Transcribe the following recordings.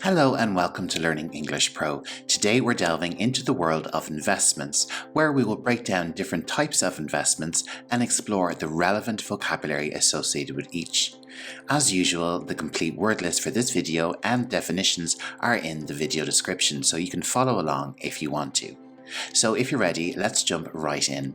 Hello and welcome to Learning English Pro. Today we're delving into the world of investments, where we will break down different types of investments and explore the relevant vocabulary associated with each. As usual, the complete word list for this video and definitions are in the video description, so you can follow along if you want to. So if you're ready, let's jump right in.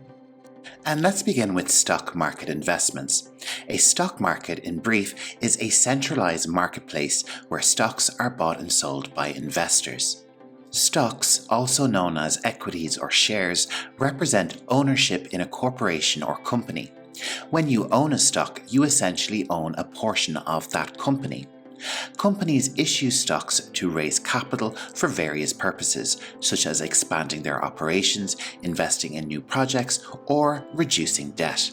And let's begin with stock market investments. A stock market, in brief, is a centralized marketplace where stocks are bought and sold by investors. Stocks, also known as equities or shares, represent ownership in a corporation or company. When you own a stock, you essentially own a portion of that company. Companies issue stocks to raise capital for various purposes, such as expanding their operations, investing in new projects, or reducing debt.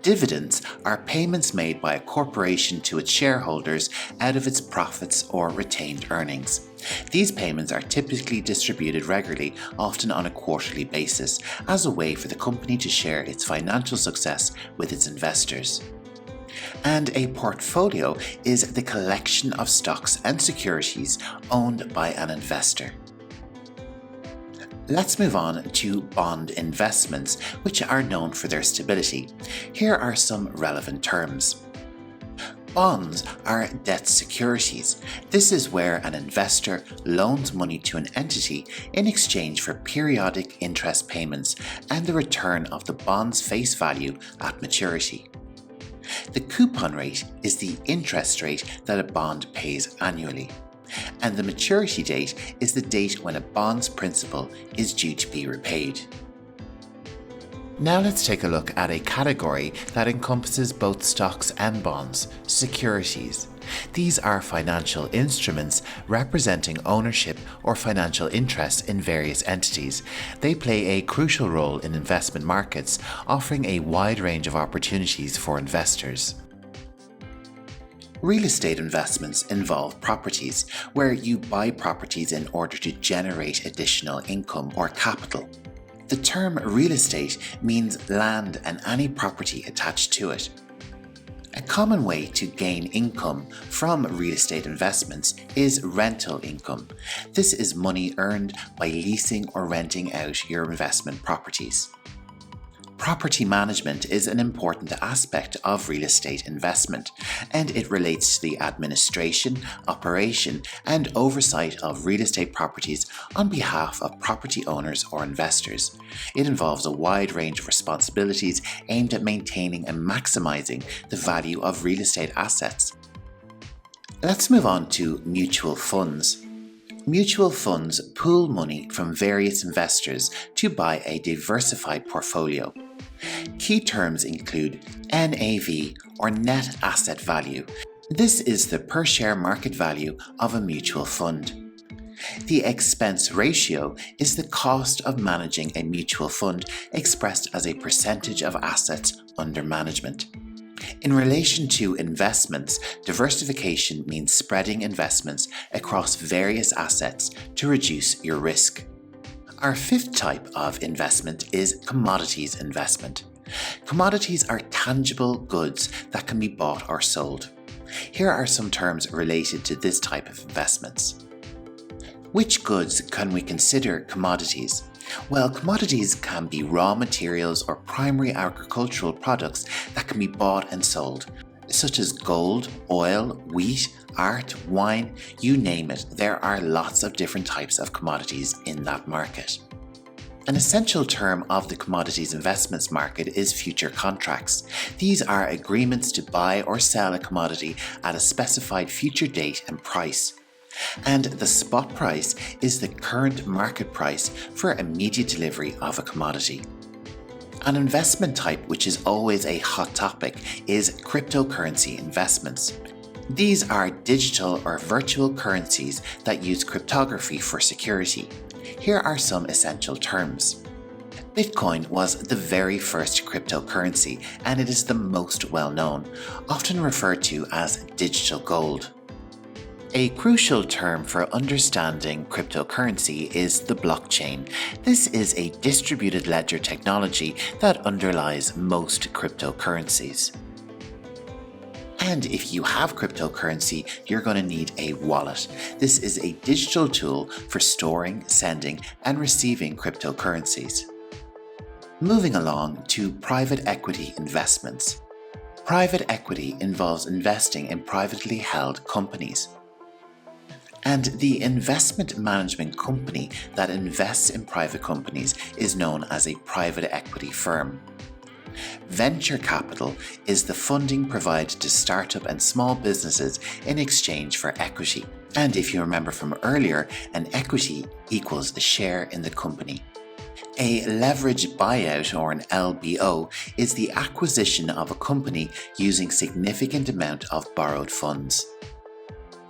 Dividends are payments made by a corporation to its shareholders out of its profits or retained earnings. These payments are typically distributed regularly, often on a quarterly basis, as a way for the company to share its financial success with its investors. And a portfolio is the collection of stocks and securities owned by an investor. Let's move on to bond investments, which are known for their stability. Here are some relevant terms. Bonds are debt securities. This is where an investor loans money to an entity in exchange for periodic interest payments and the return of the bond's face value at maturity. The coupon rate is the interest rate that a bond pays annually, and the maturity date is the date when a bond's principal is due to be repaid. Now let's take a look at a category that encompasses both stocks and bonds: securities. These are financial instruments representing ownership or financial interests in various entities. They play a crucial role in investment markets, offering a wide range of opportunities for investors. Real estate investments involve properties, where you buy properties in order to generate additional income or capital. The term real estate means land and any property attached to it. A common way to gain income from real estate investments is rental income. This is money earned by leasing or renting out your investment properties. Property management is an important aspect of real estate investment, and it relates to the administration, operation, and oversight of real estate properties on behalf of property owners or investors. It involves a wide range of responsibilities aimed at maintaining and maximizing the value of real estate assets. Let's move on to mutual funds. Mutual funds pool money from various investors to buy a diversified portfolio. Key terms include NAV, or net asset value. This is the per share market value of a mutual fund. The expense ratio is the cost of managing a mutual fund expressed as a percentage of assets under management. In relation to investments, diversification means spreading investments across various assets to reduce your risk. Our fifth type of investment is commodities investment. Commodities are tangible goods that can be bought or sold. Here are some terms related to this type of investments. Which goods can we consider commodities? Well, commodities can be raw materials or primary agricultural products that can be bought and sold, such as gold, oil, wheat, art, wine, you name it. There are lots of different types of commodities in that market. An essential term of the commodities investments market is future contracts. These are agreements to buy or sell a commodity at a specified future date and price. And the spot price is the current market price for immediate delivery of a commodity. An investment type which is always a hot topic is cryptocurrency investments. These are digital or virtual currencies that use cryptography for security. Here are some essential terms. Bitcoin was the very first cryptocurrency, and it is the most well-known, often referred to as digital gold. A crucial term for understanding cryptocurrency is the blockchain. This is a distributed ledger technology that underlies most cryptocurrencies. And if you have cryptocurrency, you're going to need a wallet. This is a digital tool for storing, sending, and receiving cryptocurrencies. Moving along to private equity investments. Private equity involves investing in privately held companies. And the investment management company that invests in private companies is known as a private equity firm. Venture capital is the funding provided to startup and small businesses in exchange for equity. And if you remember from earlier, an equity equals a share in the company. A leveraged buyout, or an LBO, is the acquisition of a company using significant amount of borrowed funds.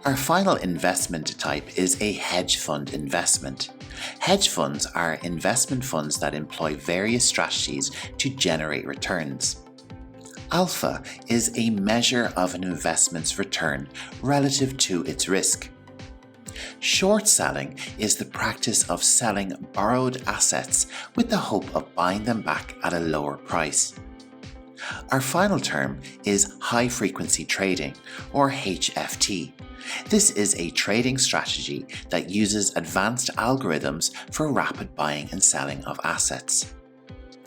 Our final investment type is a hedge fund investment. Hedge funds are investment funds that employ various strategies to generate returns. Alpha is a measure of an investment's return relative to its risk. Short selling is the practice of selling borrowed assets with the hope of buying them back at a lower price. Our final term is high frequency trading, or HFT. This is a trading strategy that uses advanced algorithms for rapid buying and selling of assets.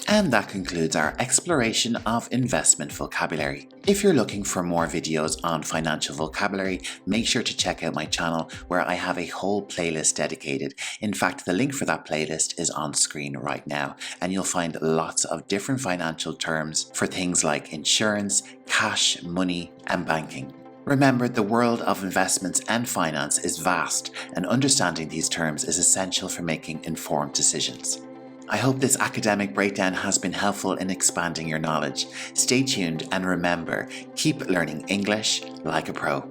And that concludes our exploration of investment vocabulary. If you're looking for more videos on financial vocabulary, make sure to check out my channel where I have a whole playlist dedicated. In fact, the link for that playlist is on screen right now, and you'll find lots of different financial terms for things like insurance, cash, money, and banking. Remember, the world of investments and finance is vast, and understanding these terms is essential for making informed decisions. I hope this academic breakdown has been helpful in expanding your knowledge. Stay tuned and remember, keep learning English like a pro.